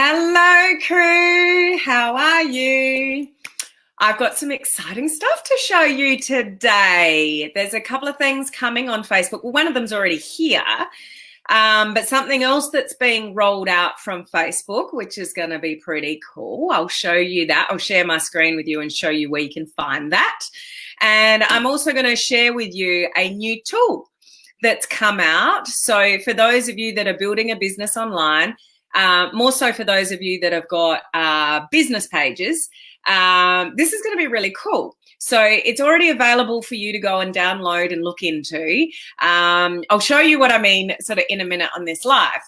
Hello, crew. How are you? I've got some exciting stuff to show you today. There's a couple of things coming on Facebook. Well, one of them's already here, but something else that's being rolled out from Facebook, which is going to be pretty cool. I'll show you that. I'll share my screen with you and show you where you can find that. And I'm also going to share with you a new tool that's come out. So for those of you that are building a business online, more so for those of you that have got business pages, this is going to be really cool. So it's already available for you to go and download and look into. I'll show you what I mean sort of in a minute on this live.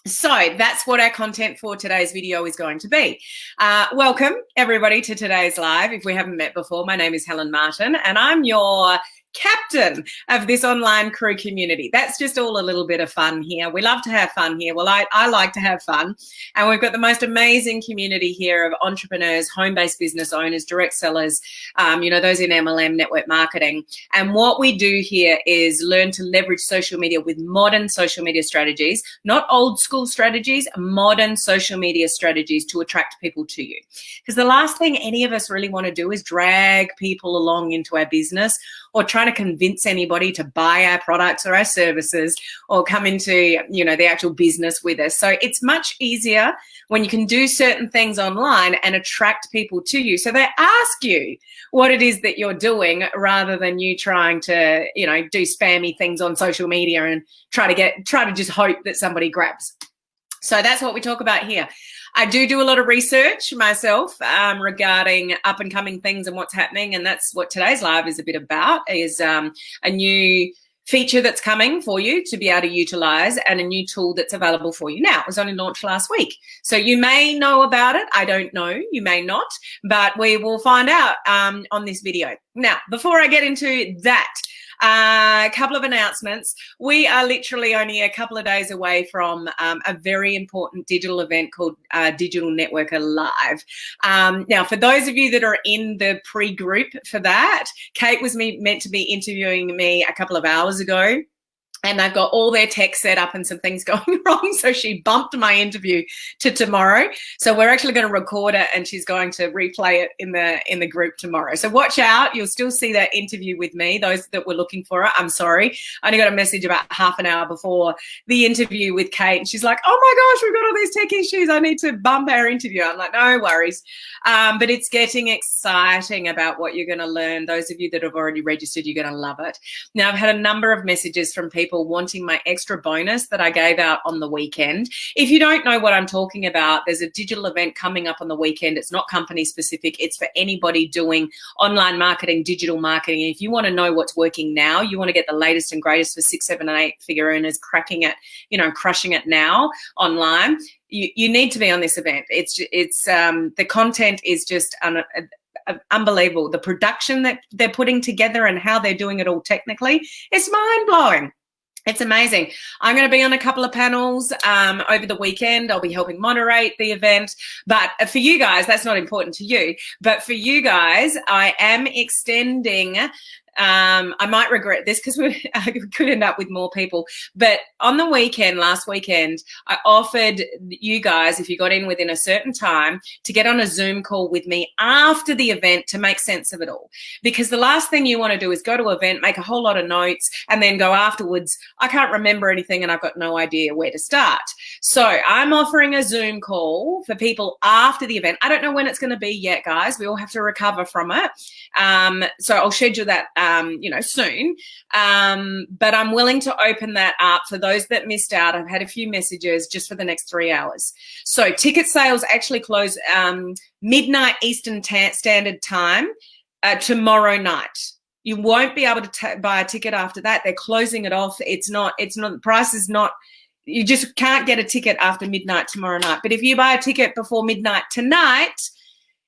So that's what our content for today's video is going to be. Welcome everybody to today's live. If we haven't met before, my name is Helen Martin and I'm your captain of this online crew community. That's just all a little bit of fun here. We love to have fun here. Well, I like to have fun. And we've got the most amazing community here of entrepreneurs, home-based business owners, direct sellers, those in MLM, network marketing. And what we do here is learn to leverage social media with modern social media strategies, not old school strategies, modern social media strategies to attract people to you. Because the last thing any of us really want to do is drag people along into our business or try to convince anybody to buy our products or our services or come into, the actual business with us. So it's much easier when you can do certain things online and attract people to you. So they ask you what it is that you're doing rather than you trying to, do spammy things on social media and try to just hope that somebody grabs. So that's what we talk about here. I do a lot of research myself regarding up and coming things and what's happening. And that's what today's live is a bit about, is a new feature that's coming for you to be able to utilize and a new tool that's available for you now. It was only launched last week. So you may know about it. I don't know. You may not, but we will find out on this video. Now, before I get into that, a couple of announcements. We are literally only a couple of days away from a very important digital event called Digital Networker Live. Now, for those of you that are in the pre-group for that, Kate was meant to be interviewing me a couple of hours ago. And they've got all their tech set up and some things going wrong. So she bumped my interview to tomorrow. So we're actually going to record it and she's going to replay it in the group tomorrow. So watch out. You'll still see that interview with me. Those that were looking for it, I'm sorry. I only got a message about half an hour before the interview with Kate. And she's like, oh my gosh, we've got all these tech issues. I need to bump our interview. I'm like, no worries. But it's getting exciting about what you're going to learn. Those of you that have already registered, you're going to love it. Now, I've had a number of messages from people wanting my extra bonus that I gave out on the weekend. If you don't know what I'm talking about, there's a digital event coming up on the weekend. It's not company specific. It's for anybody doing online marketing, digital marketing. And if you want to know what's working now, you want to get the latest and greatest for 6, 7, and 8 figure earners cracking it, crushing it now online. You need to be on this event. It's the content is just unbelievable. The production that they're putting together and how they're doing it all technically, it's mind-blowing. It's amazing. I'm going to be on a couple of panels over the weekend. I'll be helping moderate the event. But for you guys, that's not important to you. But for you guys, I am extending. I might regret this because I could end up with more people. But on the weekend, last weekend, I offered you guys, if you got in within a certain time, to get on a Zoom call with me after the event to make sense of it all. Because the last thing you want to do is go to an event, make a whole lot of notes, and then go afterwards, I can't remember anything and I've got no idea where to start. So I'm offering a Zoom call for people after the event. I don't know when it's going to be yet, guys. We all have to recover from it. So I'll schedule that soon. But I'm willing to open that up for those that missed out. I've had a few messages just for the next 3 hours. So ticket sales actually close midnight Eastern Standard Time tomorrow night. You won't be able to buy a ticket after that. They're closing it off. The price is not, you just can't get a ticket after midnight tomorrow night. But if you buy a ticket before midnight tonight,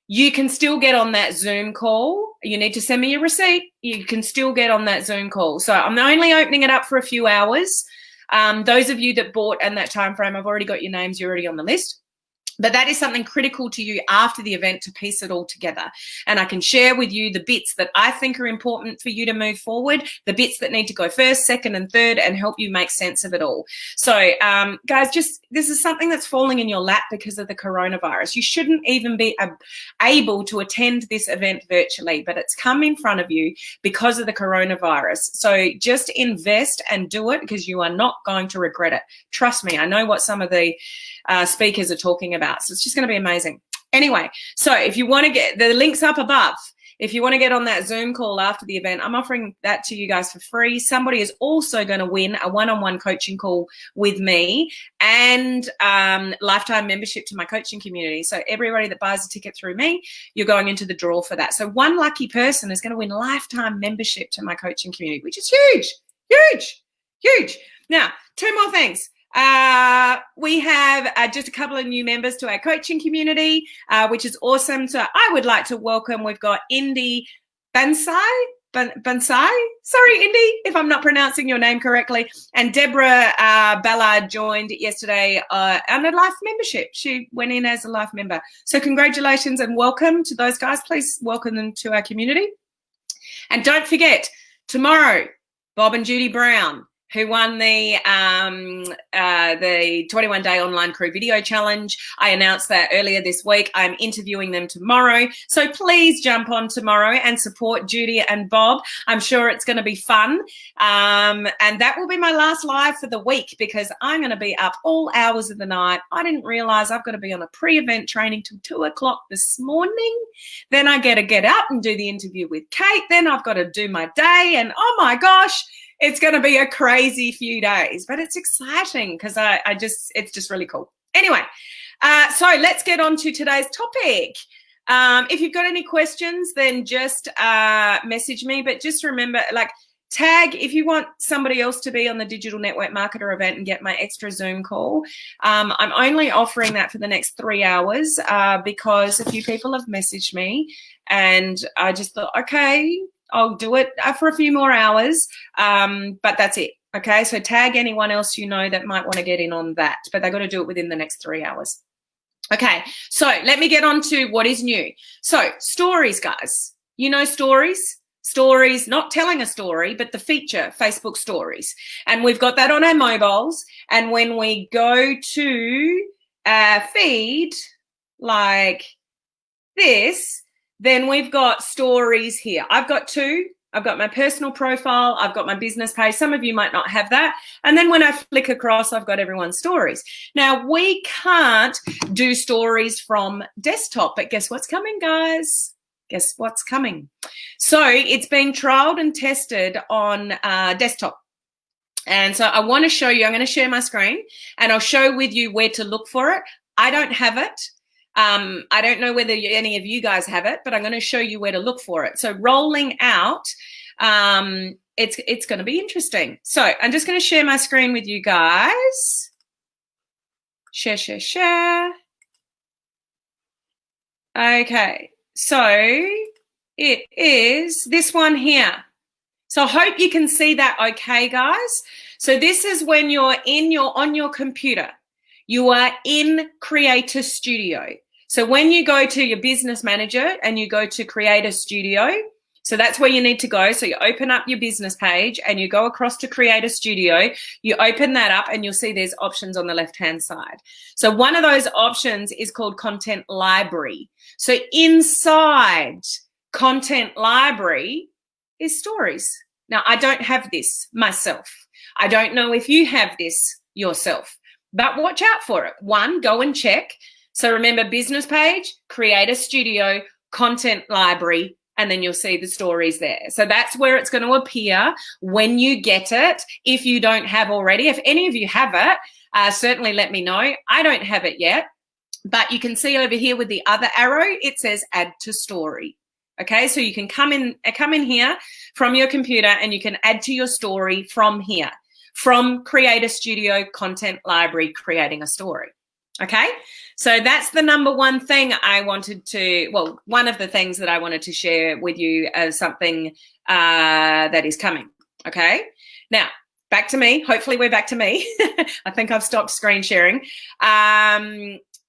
you can still get on that Zoom call. You need to send me your receipt. You can still get on that Zoom call. So I'm only opening it up for a few hours. Those of you that bought in that time frame, I've already got your names. You're already on the list. But that is something critical to you after the event to piece it all together. And I can share with you the bits that I think are important for you to move forward, the bits that need to go first, second, and third, and help you make sense of it all. So, guys, this is something that's falling in your lap because of the coronavirus. You shouldn't even be able to attend this event virtually, but it's come in front of you because of the coronavirus. So just invest and do it, because you are not going to regret it. Trust me, I know what some of the speakers are talking about. So it's just going to be amazing. Anyway, so if you want to get the links up above, if you want to get on that Zoom call after the event, I'm offering that to you guys for free. Somebody is also going to win a one-on-one coaching call with me and lifetime membership to my coaching community. So everybody that buys a ticket through me, you're going into the draw for that. So one lucky person is going to win lifetime membership to my coaching community, which is huge, huge, huge. Now, two more things. We have just a couple of new members to our coaching community, which is awesome. So I would like to welcome, we've got Indy Bansai. Sorry, Indy, if I'm not pronouncing your name correctly. And Deborah Ballard joined yesterday on a life membership. She went in as a life member. So congratulations and welcome to those guys. Please welcome them to our community. And don't forget, tomorrow, Bob and Judy Brown, who won the 21-day online crew video challenge. I announced that earlier this week. I'm interviewing them tomorrow. So please jump on tomorrow and support Judy and Bob. I'm sure it's going to be fun. And that will be my last live for the week, because I'm going to be up all hours of the night. I didn't realize I've got to be on a pre-event training till 2 o'clock this morning. Then I get to get up and do the interview with Kate. Then I've got to do my day. And oh my gosh, it's going to be a crazy few days, but it's exciting because it's just really cool. Anyway, so let's get on to today's topic. If you've got any questions, then just message me, but just remember, tag if you want somebody else to be on the Digital Network Marketer event and get my extra Zoom call. I'm only offering that for the next 3 hours because a few people have messaged me, and I just thought, okay, I'll do it for a few more hours, but that's it. Okay, so tag anyone else you know that might want to get in on that, but they've got to do it within the next 3 hours. Okay, so let me get on to what is new. So stories, guys. You know stories? Stories, not telling a story, but the feature, Facebook stories. And we've got that on our mobiles. And when we go to our feed like this, then we've got stories here. I've got two. I've got my personal profile. I've got my business page. Some of you might not have that. And then when I flick across, I've got everyone's stories. Now, we can't do stories from desktop, but guess what's coming, guys? Guess what's coming? So it's being trialed and tested on desktop. And so I want to show you, I'm going to share my screen and I'll show with you where to look for it. I don't have it. I don't know whether any of you guys have it, but I'm going to show you where to look for it. So rolling out, it's going to be interesting. So I'm just going to share my screen with you guys. Share. Okay, so it is this one here. So I hope you can see that okay, guys. So this is when you're on your computer. You are in Creator Studio. So when you go to your business manager and you go to Creator Studio, so that's where you need to go. So you open up your business page and you go across to Creator Studio. You open that up and you'll see there's options on the left-hand side. So one of those options is called Content Library. So inside Content Library is stories. Now, I don't have this myself. I don't know if you have this yourself, but watch out for it. One, go and check. So remember, business page, Creator Studio, Content Library, and then you'll see the stories there. So that's where it's going to appear when you get it. If you don't have already, if any of you have it, certainly let me know. I don't have it yet, but you can see over here with the other arrow, it says add to story. Okay, so you can come in here from your computer and you can add to your story from here, from Creator Studio, Content Library, creating a story. Okay, so that's the number one thing I wanted to, well, one of the things that I wanted to share with you as something that is coming. Okay, now back to me. Hopefully we're back to me. I think I've stopped screen sharing.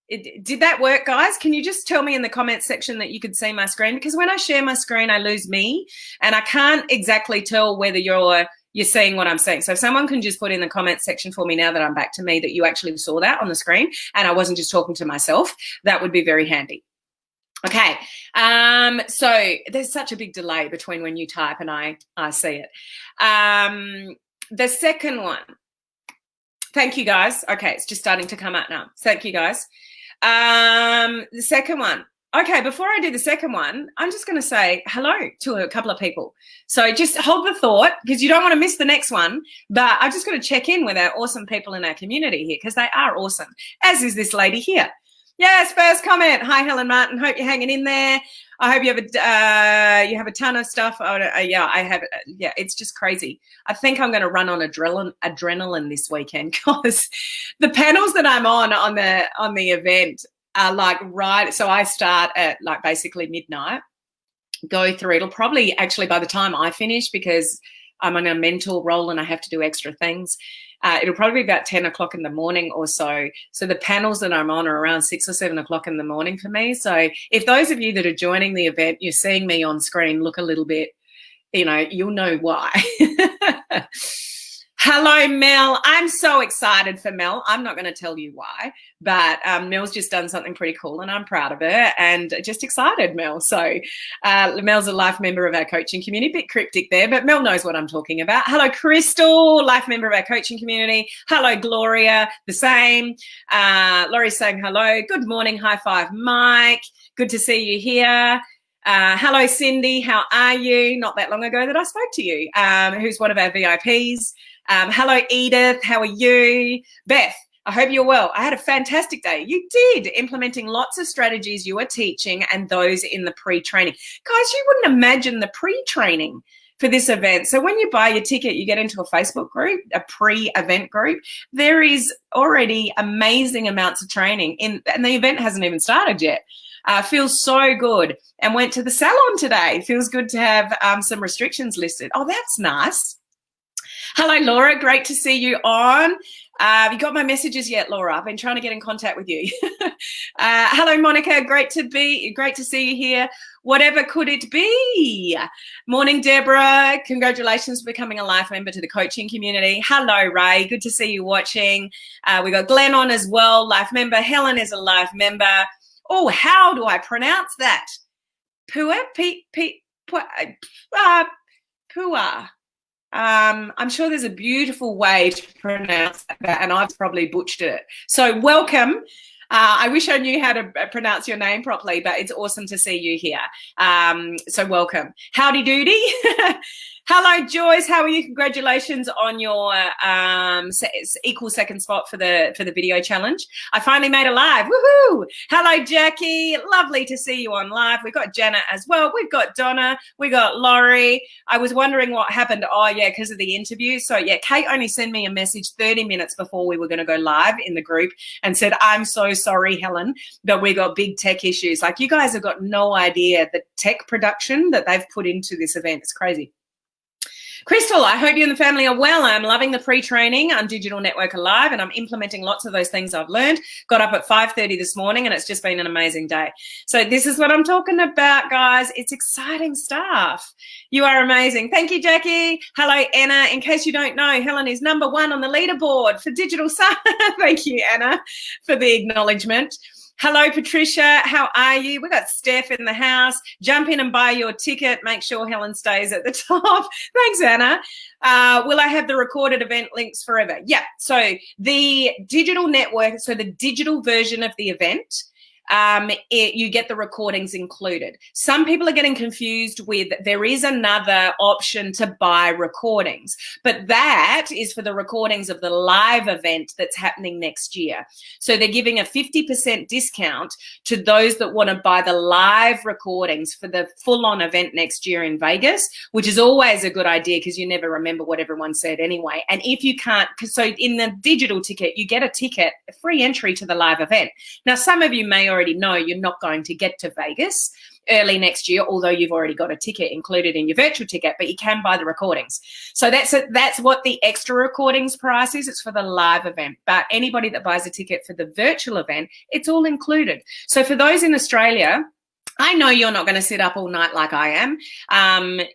Did that work, guys? Can you just tell me in the comments section that you could see my screen? Because when I share my screen, I lose me, and I can't exactly tell whether you're seeing what I'm saying. So if someone can just put in the comments section for me now that I'm back to me that you actually saw that on the screen and I wasn't just talking to myself, that would be very handy. Okay, so there's such a big delay between when you type and I see it. The second one. Thank you, guys. Okay, it's just starting to come out now. Thank you, guys. The second one. Okay, before I do the second one, I'm just going to say hello to a couple of people. So just hold the thought because you don't want to miss the next one. But I'm just going to check in with our awesome people in our community here because they are awesome, as is this lady here. Yes, first comment. Hi, Helen Martin. Hope you're hanging in there. I hope you have a ton of stuff. Yeah, I have. Yeah, it's just crazy. I think I'm going to run on adrenaline this weekend because the panels that I'm on the event are like right. So I start at like basically midnight. Go through. It'll probably actually by the time I finish because I'm on a mental role and I have to do extra things. It'll probably be about 10 o'clock in the morning or so. So the panels that I'm on are around 6 or 7 o'clock in the morning for me. So if those of you that are joining the event, you're seeing me on screen look a little bit, you'll know why. Hello, Mel. I'm so excited for Mel. I'm not going to tell you why, but Mel's just done something pretty cool and I'm proud of her and just excited, Mel. So Mel's a life member of our coaching community. Bit cryptic there, but Mel knows what I'm talking about. Hello, Crystal, life member of our coaching community. Hello, Gloria, the same. Laurie's saying hello. Good morning. High five, Mike. Good to see you here. Hello, Cindy. How are you? Not that long ago that I spoke to you. Who's one of our VIPs. Hello, Edith. How are you? Beth, I hope you're well. I had a fantastic day. You did, implementing lots of strategies you were teaching and those in the pre-training. Guys, you wouldn't imagine the pre-training for this event. So when you buy your ticket, you get into a Facebook group, a pre-event group. There is already amazing amounts of training and the event hasn't even started yet. Feels so good. And went to the salon today. Feels good to have some restrictions listed. Oh, that's nice. Hello, Laura. Great to see you on. Have you got my messages yet, Laura? I've been trying to get in contact with you. Hello, Monica. Great to see you here. Whatever could it be? Morning, Deborah. Congratulations for becoming a life member to the coaching community. Hello, Ray. Good to see you watching. We got Glenn on as well, life member. Helen is a life member. Oh, how do I pronounce that? Pua? Pua. I'm sure there's a beautiful way to pronounce that, and I've probably butchered it. So welcome. I wish I knew how to pronounce your name properly, but it's awesome to see you here. So welcome. Howdy doody. Hello, Joyce. How are you? Congratulations on your equal second spot for the video challenge. I finally made a live. Woohoo! Hello, Jackie. Lovely to see you on live. We've got Jenna as well. We've got Donna. We got Laurie. I was wondering what happened. Oh, yeah, because of the interview. So, yeah, Kate only sent me a message 30 minutes before we were going to go live in the group and said, I'm so sorry, Helen, but we got big tech issues. Like, you guys have got no idea the tech production that they've put into this event. It's crazy. Crystal, I hope you and the family are well. I'm loving the pre-training on Digital Network Alive and I'm implementing lots of those things I've learned. Got up at 5:30 this morning and it's just been an amazing day. So this is what I'm talking about, guys. It's exciting stuff. You are amazing. Thank you, Jackie. Hello, Anna. In case you don't know, Helen is #1 on the leaderboard for Digital Sun. Thank you, Anna, for the acknowledgement. Hello, Patricia. How are you? We got Steph in the house. Jump in and buy your ticket. Make sure Helen stays at the top. Thanks, Anna. Will I have the recorded event links forever? Yeah. So the digital network, so the digital version of the event, you get the recordings included. Some people are getting confused with there is another option to buy recordings, but that is for the recordings of the live event that's happening next year. So they're giving a 50% discount to those that want to buy the live recordings for the full-on event next year in Vegas, which is always a good idea because you never remember what everyone said anyway. And if you can't, so in the digital ticket, you get a ticket, a free entry to the live event. Now, some of you may already know you're not going to get to Vegas early next year, although you've already got a ticket included in your virtual ticket, but you can buy the recordings. So that's what the extra recordings price is. It's for the live event, but anybody that buys a ticket for the virtual event, it's all included. So for those in Australia, I know you're not going to sit up all night like I am.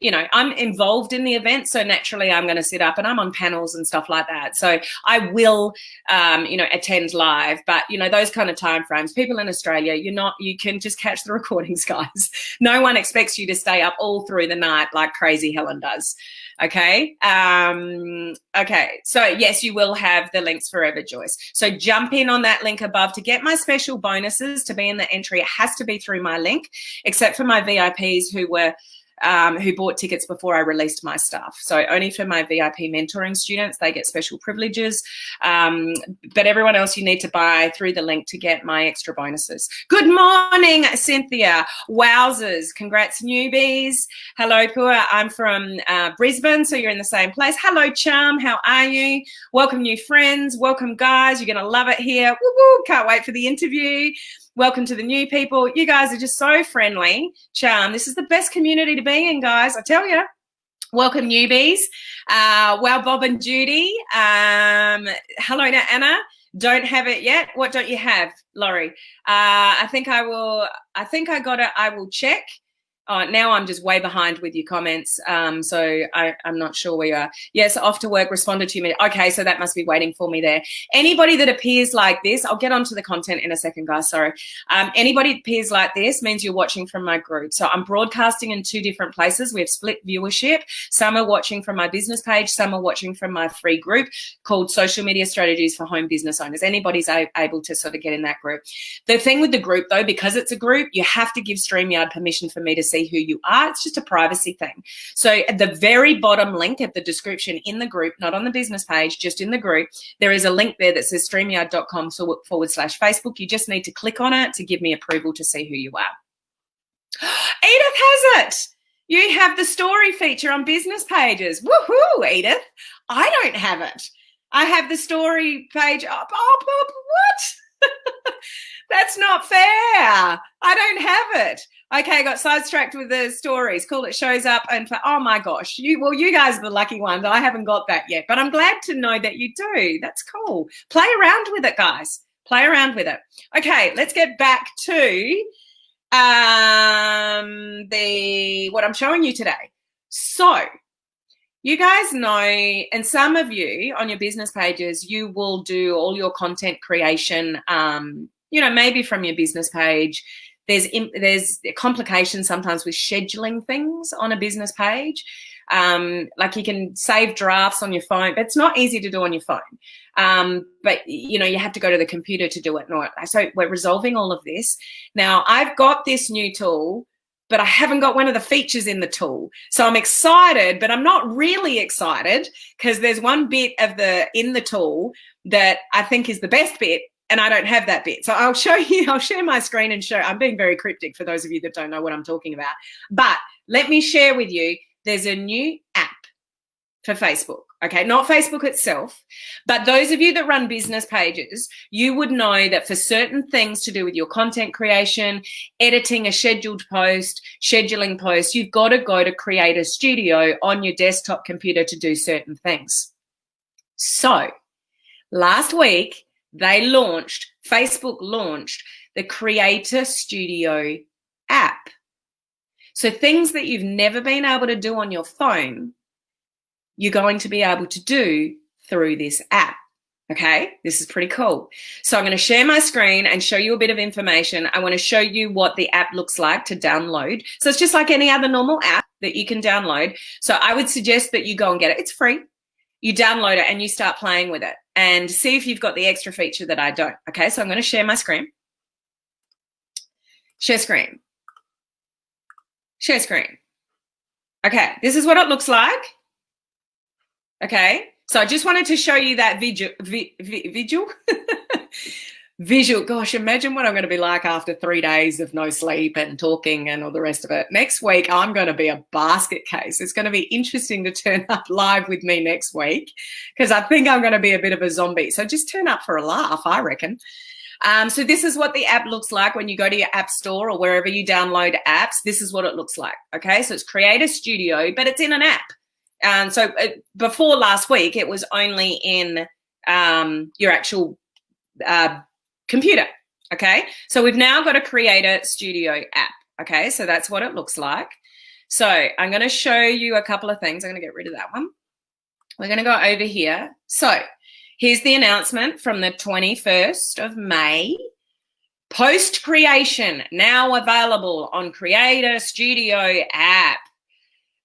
You know, I'm involved in the event, so naturally I'm going to sit up, and I'm on panels and stuff like that. So I will, you know, attend live. But, you know, those kind of timeframes, people in Australia, you can just catch the recordings, guys. No one expects you to stay up all through the night like crazy Helen does. Okay. Okay. So yes, you will have the links forever, Joyce. So jump in on that link above to get my special bonuses. To be in the entry, it has to be through my link, except for my VIPs who bought tickets before I released my stuff. So only for my VIP mentoring students, they get special privileges. But everyone else, you need to buy through the link to get my extra bonuses. Good morning, Cynthia. Wowzers. Congrats, newbies. Hello, Pua. I'm from Brisbane, so you're in the same place. Hello, Charm. How are you? Welcome, new friends. Welcome, guys. You're going to love it here. Woo-woo. Can't wait for the interview. Welcome to the new people. You guys are just so friendly. Charm, this is the best community to be in, guys, I tell you. Welcome, newbies. Wow, Bob and Judy. Hello to Anna. Don't have it yet. What don't you have, Laurie? I think I got it. I will check. Oh, now I'm just way behind with your comments, so I'm not sure where you are. Yes, off to work, responded to me. Okay, so that must be waiting for me there. Anybody that appears like this, I'll get onto the content in a second, guys, sorry. Anybody that appears like this means you're watching from my group. So I'm broadcasting in 2 different places. We have split viewership. Some are watching from my business page. Some are watching from my free group called Social Media Strategies for Home Business Owners. Anybody's able to sort of get in that group. The thing with the group, though, because it's a group, you have to give StreamYard permission for me to see who you are. It's just a privacy thing. So at the very bottom link at the description in the group, not on the business page, just in the group, there is a link there that says streamyard.com/Facebook. You just need to click on it to give me approval to see who you are. Edith has it. You have the story feature on business pages. Woohoo, Edith. I don't have it. I have the story page up. Oh, what? That's not fair. I don't have it. Okay, I got sidetracked with the stories. Cool, it shows up. And oh my gosh, you guys are the lucky ones. I haven't got that yet, but I'm glad to know that you do. That's cool. Play around with it, guys. Play around with it. Okay, let's get back to what I'm showing you today. So you guys know, and some of you on your business pages, you will do all your content creation, you know, maybe from your business page. There's complications sometimes with scheduling things on a business page. Like you can save drafts on your phone, but it's not easy to do on your phone. But, you know, you have to go to the computer to do it. So we're resolving all of this. Now, I've got this new tool, but I haven't got one of the features in the tool. So I'm excited, but I'm not really excited because there's one bit in the tool that I think is the best bit, and I don't have that bit. So I'll show you, I'll share my screen and show. I'm being very cryptic for those of you that don't know what I'm talking about. But let me share with you, there's a new app for Facebook. Okay, not Facebook itself, but those of you that run business pages, you would know that for certain things to do with your content creation, editing a scheduled post, scheduling posts, you've got to go to Creator Studio on your desktop computer to do certain things. So last week, Facebook launched the Creator Studio app. So things that you've never been able to do on your phone, you're going to be able to do through this app. Okay, this is pretty cool. So I'm going to share my screen and show you a bit of information. I want to show you what the app looks like to download. So it's just like any other normal app that you can download. So I would suggest that you go and get it. It's free. You download it and you start playing with it and see if you've got the extra feature that I don't. Okay, so I'm going to share my screen. Share screen. Share screen. Okay, this is what it looks like. Okay, so I just wanted to show you that visual. Gosh, imagine what I'm going to be like after 3 days of no sleep and talking and all the rest of it. Next week, I'm going to be a basket case. It's going to be interesting to turn up live with me next week because I think I'm going to be a bit of a zombie. So just turn up for a laugh, I reckon. So this is what the app looks like when you go to your app store or wherever you download apps. This is what it looks like. Okay, so it's Creator Studio, but it's in an app. And so before last week, it was only in your actual computer. Okay, so we've now got a Creator Studio app. Okay, so that's what it looks like. So I'm going to show you a couple of things. I'm going to get rid of that one. We're going to go over here. So here's the announcement from the 21st of May. Post creation now available on Creator Studio app.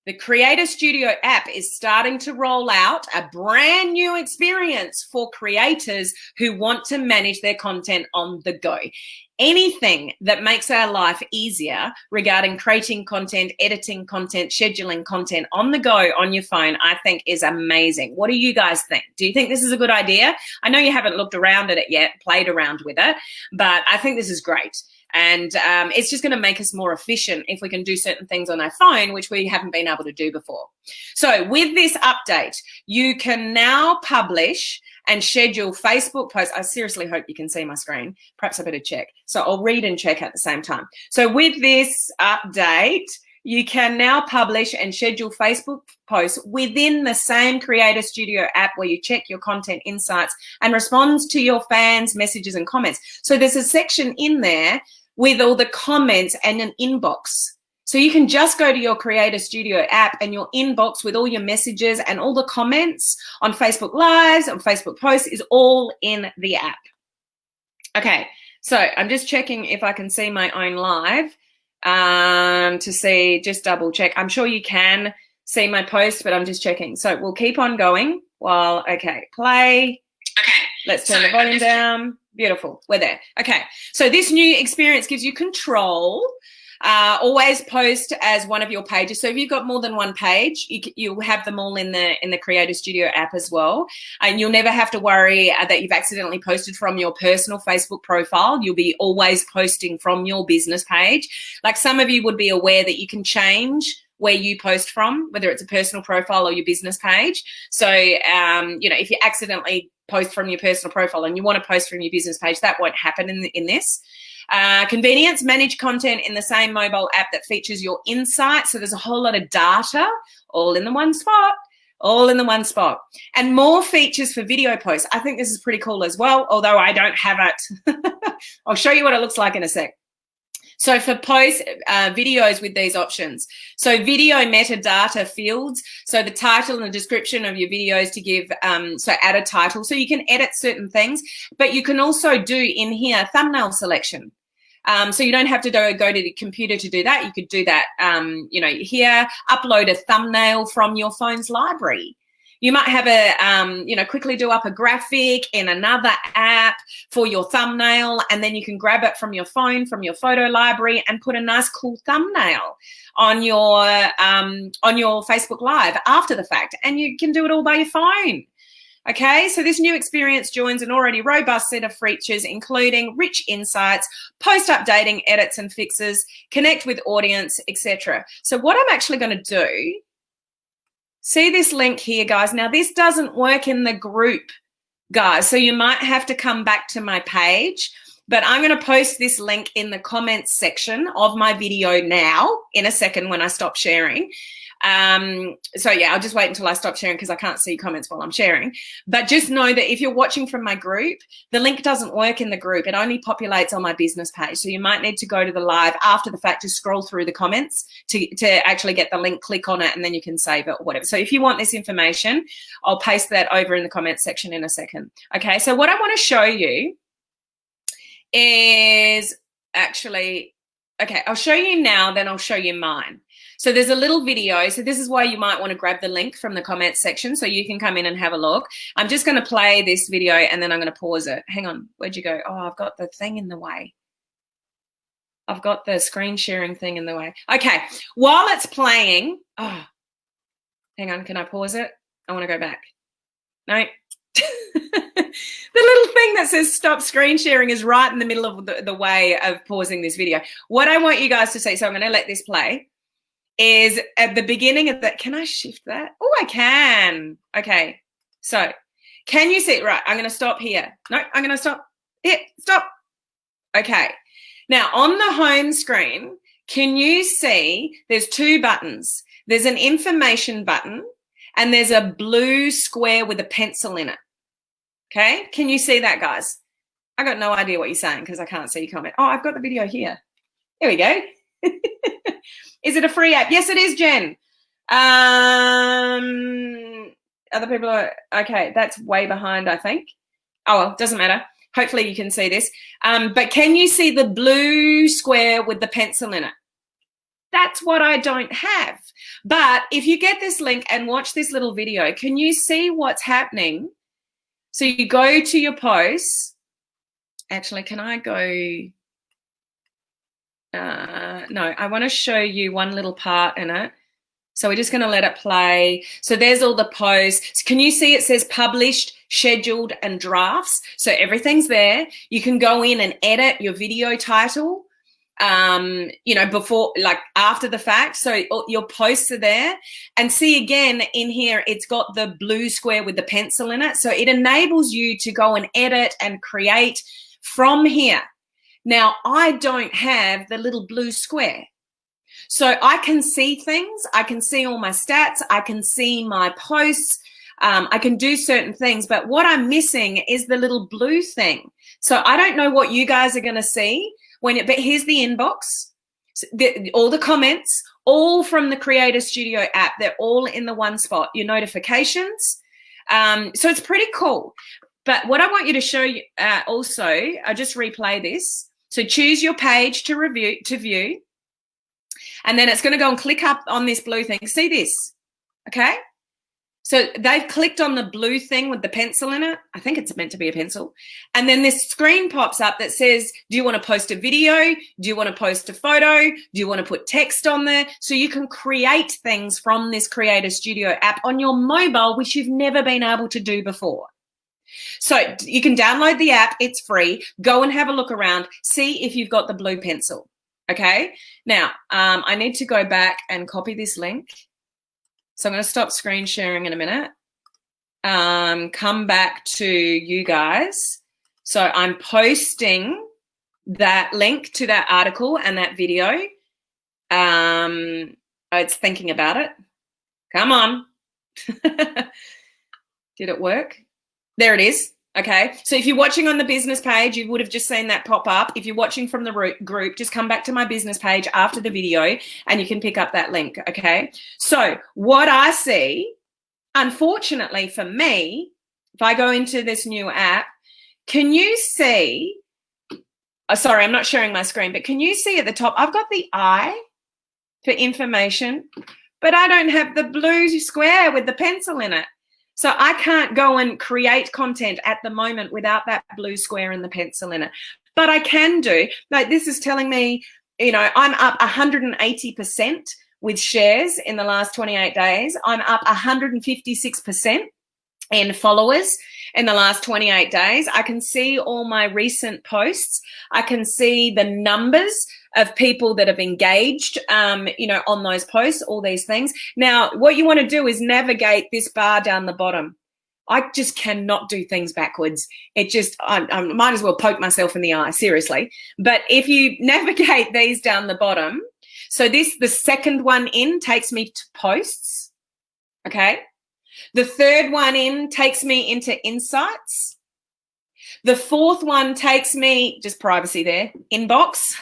The Creator Studio app is starting to roll out a brand new experience for creators who want to manage their content on the go. Anything that makes our life easier regarding creating content, editing content, scheduling content on the go on your phone, I think is amazing. What do you guys think? Do you think this is a good idea? I know you haven't looked around at it yet, played around with it, but I think this is great. And it's just going to make us more efficient if we can do certain things on our phone, which we haven't been able to do before. So with this update, you can now publish and schedule Facebook posts. I seriously hope you can see my screen. Perhaps I better check. So I'll read and check at the same time. So with this update, you can now publish and schedule Facebook posts within the same Creator Studio app where you check your content insights and responds to your fans' messages and comments. So there's a section in there with all the comments and an inbox. So you can just go to your Creator Studio app and your inbox with all your messages and all the comments on Facebook Lives, on Facebook posts is all in the app. Okay, so I'm just checking if I can see my own live to see, just double check. I'm sure you can see my post, but I'm just checking. So we'll keep on going while, okay, play. Okay, let's turn the volume down. Beautiful, we're there. Okay, so this new experience gives you control. Always post as one of your pages. So if you've got more than one page, you'll have them all in the Creator Studio app as well. And you'll never have to worry that you've accidentally posted from your personal Facebook profile. You'll be always posting from your business page. Like some of you would be aware that you can change where you post from, whether it's a personal profile or your business page. So, if you accidentally post from your personal profile and you want to post from your business page, that won't happen in this. Convenience, manage content in the same mobile app that features your insights. So there's a whole lot of data all in the one spot, and more features for video posts. I think this is pretty cool as well, although I don't have it. I'll show you what it looks like in a sec. So for post videos with these options, so video metadata fields, so the title and the description of your videos to give, so add a title. So you can edit certain things, but you can also do in here thumbnail selection. So you don't have to go to the computer to do that. You could do that, here, upload a thumbnail from your phone's library. You might have a, quickly do up a graphic in another app for your thumbnail, and then you can grab it from your phone, from your photo library, and put a nice, cool thumbnail on your Facebook Live after the fact, and you can do it all by your phone. Okay, so this new experience joins an already robust set of features, including rich insights, post updating, edits and fixes, connect with audience, etc. So what I'm actually going to do, see this link here, guys. Now, this doesn't work in the group, guys, so you might have to come back to my page, but I'm going to post this link in the comments section of my video now in a second when I stop sharing. So yeah, I'll just wait until I stop sharing because I can't see comments while I'm sharing. But just know that if you're watching from my group, the link doesn't work in the group. It only populates on my business page. So you might need to go to the live after the fact, just scroll through the comments to actually get the link, click on it, and then you can save it or whatever. So if you want this information, I'll paste that over in the comments section in a second. Okay, so what I want to show you is actually, okay, I'll show you now, then I'll show you mine. So there's a little video. So this is why you might want to grab the link from the comments section so you can come in and have a look. I'm just going to play this video and then I'm going to pause it. Hang on. Where'd you go? Oh, I've got the thing in the way. I've got the screen sharing thing in the way. Okay. While it's playing, oh, hang on. Can I pause it? I want to go back. No. The little thing that says stop screen sharing is right in the middle of the way of pausing this video. What I want you guys to see, so I'm going to let this play, is at the beginning of that. Can I shift that? Oh, I can. Okay. So can you see? Right. I'm going to stop here. No, I'm going to stop. Here. Stop. Okay. Now, on the home screen, can you see there's two buttons? There's an information button and there's a blue square with a pencil in it. Okay? Can you see that, guys? I got no idea what you're saying because I can't see your comment. Oh, I've got the video here. Here we go. Is it a free app? Yes, it is, Jen. Other people are, okay, that's way behind, I think. Oh, well, doesn't matter. Hopefully you can see this. But can you see the blue square with the pencil in it? That's what I don't have. But if you get this link and watch this little video, can you see what's happening? So you go to your posts. Actually, can I go? No, I want to show you one little part in it. So we're just going to let it play. So there's all the posts. Can you see it says published, scheduled, and drafts? So everything's there. You can go in and edit your video title, before, like after the fact. So your posts are there. And see again in here, it's got the blue square with the pencil in it. So it enables you to go and edit and create from here. Now, I don't have the little blue square. So I can see things. I can see all my stats. I can see my posts. I can do certain things. But what I'm missing is the little blue thing. So I don't know what you guys are going to see but here's the inbox, all the comments, all from the Creator Studio app. They're all in the one spot. Your notifications. So it's pretty cool. But what I want you to show you also, I just replay this. So choose your page to view. And then it's going to go and click up on this blue thing. See this? Okay. So they've clicked on the blue thing with the pencil in it. I think it's meant to be a pencil. And then this screen pops up that says, do you want to post a video? Do you want to post a photo? Do you want to put text on there? So you can create things from this Creator Studio app on your mobile, which you've never been able to do before. So you can download the app. It's free. Go and have a look around. See if you've got the blue pencil. Okay. Now, I need to go back and copy this link. So I'm going to stop screen sharing in a minute. Come back to you guys. So I'm posting that link to that article and that video. It's thinking about it. Come on. Did it work? There it is. Okay. So if you're watching on the business page, you would have just seen that pop up. If you're watching from the group, just come back to my business page after the video and you can pick up that link. Okay. So what I see, unfortunately for me, if I go into this new app, can you see, sorry, I'm not sharing my screen, but can you see at the top, I've got the I for information, but I don't have the blue square with the pencil in it. So I can't go and create content at the moment without that blue square and the pencil in it. But I can do, like this is telling me, I'm up 180% with shares in the last 28 days. I'm up 156% in followers in the last 28 days. I can see all my recent posts. I can see the numbers of people that have engaged, on those posts, all these things. Now, what you want to do is navigate this bar down the bottom. I just cannot do things backwards. I might as well poke myself in the eye, seriously. But if you navigate these down the bottom, so the second one in takes me to posts, okay? The third one in takes me into insights. The fourth one takes me, just privacy there, inbox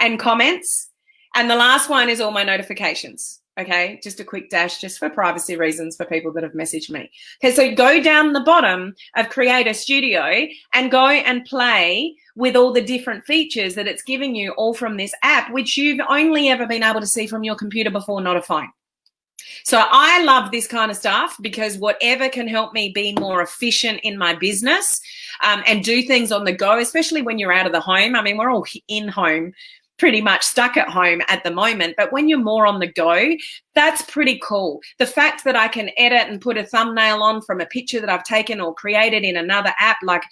and comments. And the last one is all my notifications, okay? Just a quick dash, just for privacy reasons for people that have messaged me. Okay, so go down the bottom of Creator Studio and go and play with all the different features that it's giving you all from this app, which you've only ever been able to see from your computer before, not a phone. So I love this kind of stuff because whatever can help me be more efficient in my business and do things on the go, especially when you're out of the home. I mean, we're all in home, pretty much stuck at home at the moment. But when you're more on the go, that's pretty cool. The fact that I can edit and put a thumbnail on from a picture that I've taken or created in another app like,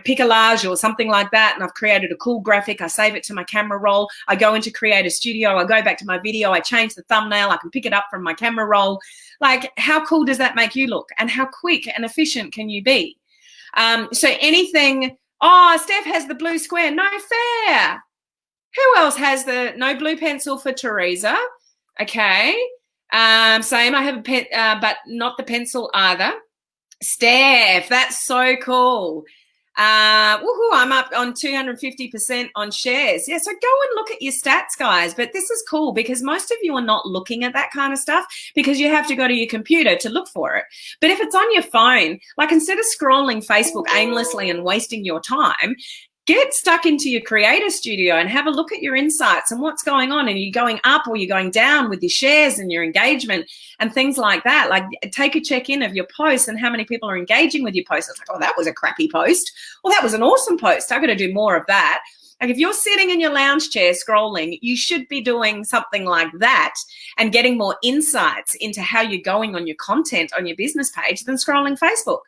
Piccolage or something like that, and I've created a cool graphic, I save it to my camera roll, I go into Creator Studio, I go back to my video, I change the thumbnail, I can pick it up from my camera roll. Like, how cool does that make you look? And how quick and efficient can you be? So anything Oh, Steph has the blue square. No fair. Who else has the no blue pencil for Teresa? Okay. Same. I have a pen, but not the pencil either. Steph, that's so cool. Woohoo, I'm up on 250% on shares. Yeah, so go and look at your stats, guys. But this is cool because most of you are not looking at that kind of stuff because you have to go to your computer to look for it. But if it's on your phone, like instead of scrolling Facebook aimlessly and wasting your time, get stuck into your creator studio and have a look at your insights and what's going on. And you're going up or you're going down with your shares and your engagement and things like that. Like take a check-in of your posts and how many people are engaging with your posts. It's like, oh, that was a crappy post. Well, that was an awesome post. I've got to do more of that. Like if you're sitting in your lounge chair scrolling, you should be doing something like that and getting more insights into how you're going on your content on your business page than scrolling Facebook.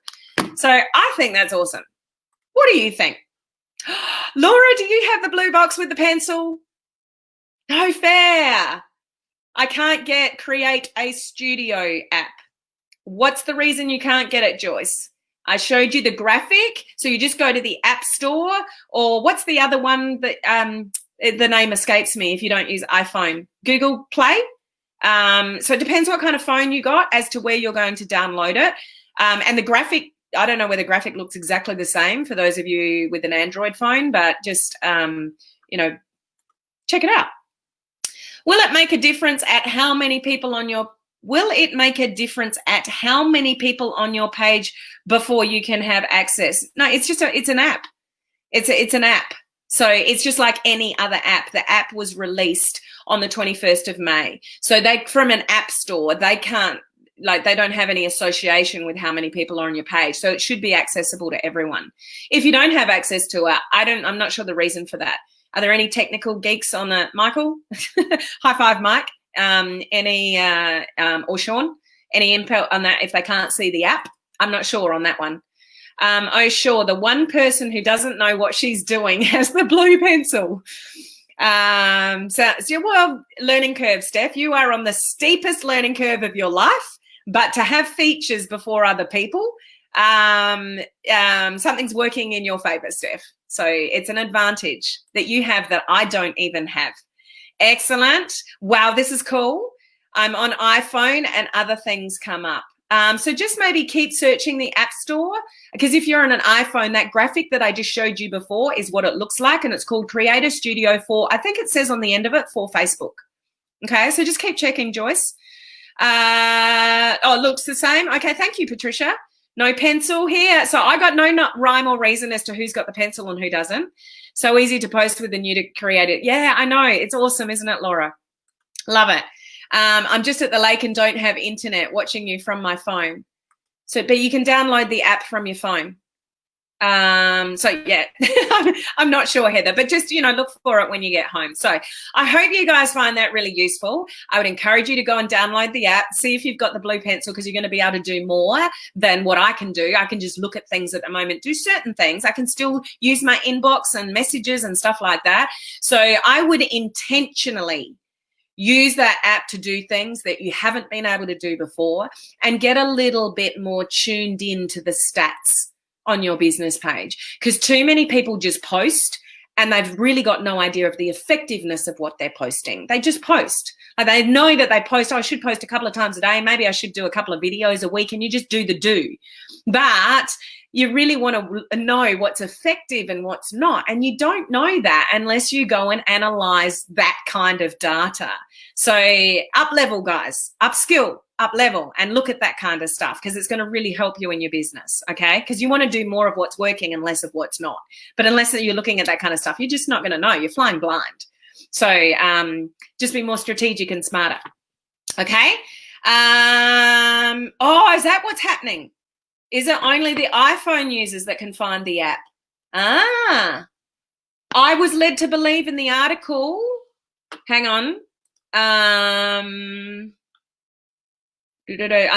So I think that's awesome. What do you think? Laura, do you have the blue box with the pencil? No fair. I can't get Create a Studio app. What's the reason you can't get it, Joyce? I showed you the graphic. So you just go to the App Store, or what's the other one that the name escapes me if you don't use iPhone? Google Play. So it depends what kind of phone you got as to where you're going to download it. And the graphic, I don't know whether graphic looks exactly the same for those of you with an Android phone, but just, check it out. Will it make a difference at how many people on your page before you can have access? No, it's an app. It's an app. So it's just like any other app. The app was released on the 21st of May. So from an app store, they don't have any association with how many people are on your page. So it should be accessible to everyone. If you don't have access to it, I'm not sure the reason for that. Are there any technical geeks on the, Michael? High five, Mike. Or Sean, any input on that if they can't see the app? I'm not sure on that one. Sure, the one person who doesn't know what she's doing has the blue pencil. Well, learning curve, Steph. You are on the steepest learning curve of your life, but to have features before other people, something's working in your favor, Steph. So it's an advantage that you have that I don't even have. Excellent. Wow, this is cool. I'm on iPhone and other things come up. So just maybe keep searching the App Store, because if you're on an iPhone, that graphic that I just showed you before is what it looks like, and it's called Creator Studio for, I think it says on the end of it, for Facebook. Okay, so just keep checking, Joyce. It looks the same. Okay, thank you, Patricia. No pencil here. So I got no rhyme or reason as to who's got the pencil and who doesn't. So easy to post with the new to create it. Yeah, I know. It's awesome, isn't it, Laura? Love it. I'm just at the lake and don't have internet, watching you from my phone. But you can download the app from your phone. Yeah, I'm not sure, Heather, but just, look for it when you get home. So I hope you guys find that really useful. I would encourage you to go and download the app, see if you've got the blue pencil, because you're going to be able to do more than what I can do. I can just look at things at the moment, do certain things. I can still use my inbox and messages and stuff like that. So I would intentionally use that app to do things that you haven't been able to do before and get a little bit more tuned into the stats on your business page, because too many people just post and they've really got no idea of the effectiveness of what they're posting. They just post. Like they know that they post, I should post a couple of times a day. Maybe I should do a couple of videos a week, and you just do the do. But you really want to know what's effective and what's not. And you don't know that unless you go and analyze that kind of data. So up level, guys, upskill, up level, and look at that kind of stuff, because it's going to really help you in your business, okay? Because you want to do more of what's working and less of what's not. But unless you're looking at that kind of stuff, you're just not going to know. You're flying blind. So just be more strategic and smarter, okay? Is that what's happening? Is it only the iPhone users that can find the app? I was led to believe in the article. Hang on. I'm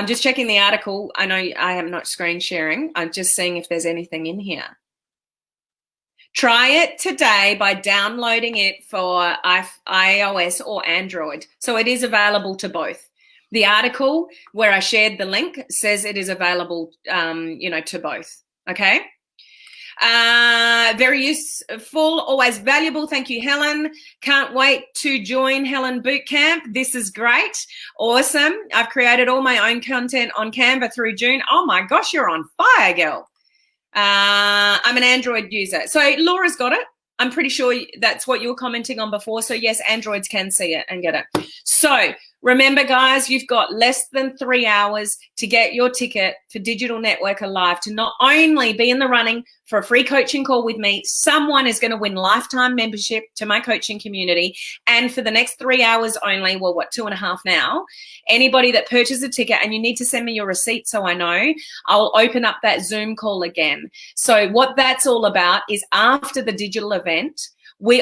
just checking the article. I know I am not screen sharing. I'm just seeing if there's anything in here. Try it today by downloading it for iOS or Android. So it is available to both. The article where I shared the link says it is available, to both. Okay. Very useful, always valuable. Thank you, Helen. Can't wait to join Helen Bootcamp. This is great. Awesome. I've created all my own content on Canva through June. Oh my gosh, you're on fire, girl. I'm an Android user. So Laura's got it. I'm pretty sure that's what you were commenting on before. So yes, Androids can see it and get it. So remember, guys, you've got less than 3 hours to get your ticket for Digital Networker Live to not only be in the running for a free coaching call with me, someone is going to win lifetime membership to my coaching community. And for the next 3 hours only, well, what, 2.5 now, anybody that purchases a ticket, and you need to send me your receipt so I know, I'll open up that Zoom call again. So what that's all about is after the digital event,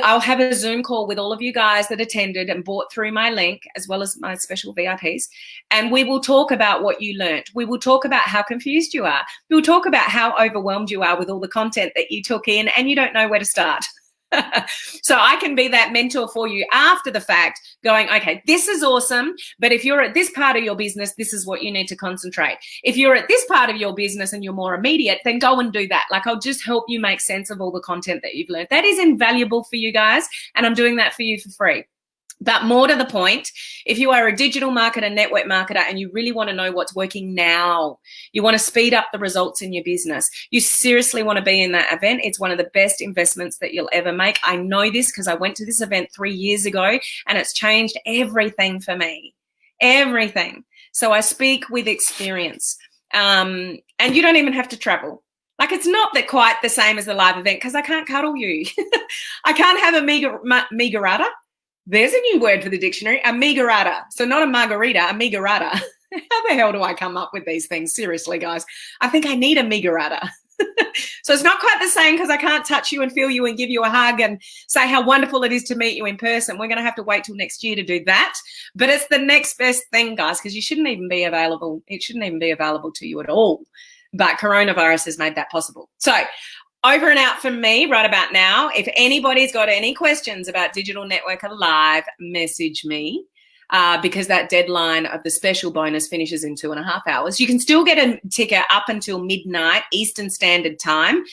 I'll have a Zoom call with all of you guys that attended and bought through my link, as well as my special VIPs. And we will talk about what you learned. We will talk about how confused you are. We'll talk about how overwhelmed you are with all the content that you took in and you don't know where to start. So I can be that mentor for you after the fact, going, okay, this is awesome, but if you're at this part of your business, this is what you need to concentrate. If you're at this part of your business and you're more immediate, then go and do that. Like, I'll just help you make sense of all the content that you've learned. That is invaluable for you guys, and I'm doing that for you for free. But more to the point, if you are a digital marketer, network marketer, and you really want to know what's working now, you want to speed up the results in your business, you seriously want to be in that event. It's one of the best investments that you'll ever make. I know this because I went to this event 3 years ago and it's changed everything for me, everything. So I speak with experience, and you don't even have to travel. Like, it's not that quite the same as the live event because I can't cuddle you. I can't have a megarata. There's a new word for the dictionary, a megarata. So not a margarita, a megarata. How the hell do I come up with these things? Seriously, guys. I think I need a megarata. So it's not quite the same because I can't touch you and feel you and give you a hug and say how wonderful it is to meet you in person. We're going to have to wait till next year to do that. But it's the next best thing, guys, because you shouldn't even be available. It shouldn't even be available to you at all. But coronavirus has made that possible. So over and out from me right about now. If anybody's got any questions about Digital Networker Live, message me because that deadline of the special bonus finishes in 2.5 hours. You can still get a ticket up until midnight Eastern Standard Time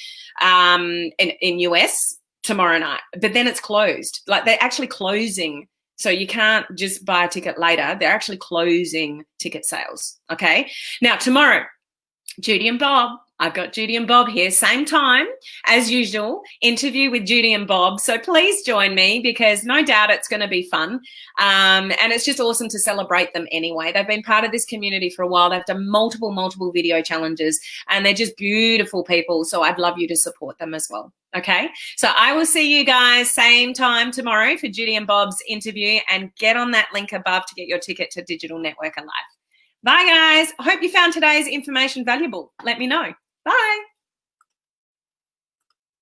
in US tomorrow night, but then it's closed. Like, they're actually closing. So you can't just buy a ticket later. They're actually closing ticket sales. Okay. Now, tomorrow, Judy and Bob. I've got Judy and Bob here, same time as usual, interview with Judy and Bob. So please join me because no doubt it's going to be fun. And it's just awesome to celebrate them anyway. They've been part of this community for a while. They've done multiple video challenges and they're just beautiful people. So I'd love you to support them as well. Okay. So I will see you guys same time tomorrow for Judy and Bob's interview, and get on that link above to get your ticket to Digital Networker Live. Bye, guys. I hope you found today's information valuable. Let me know. Bye.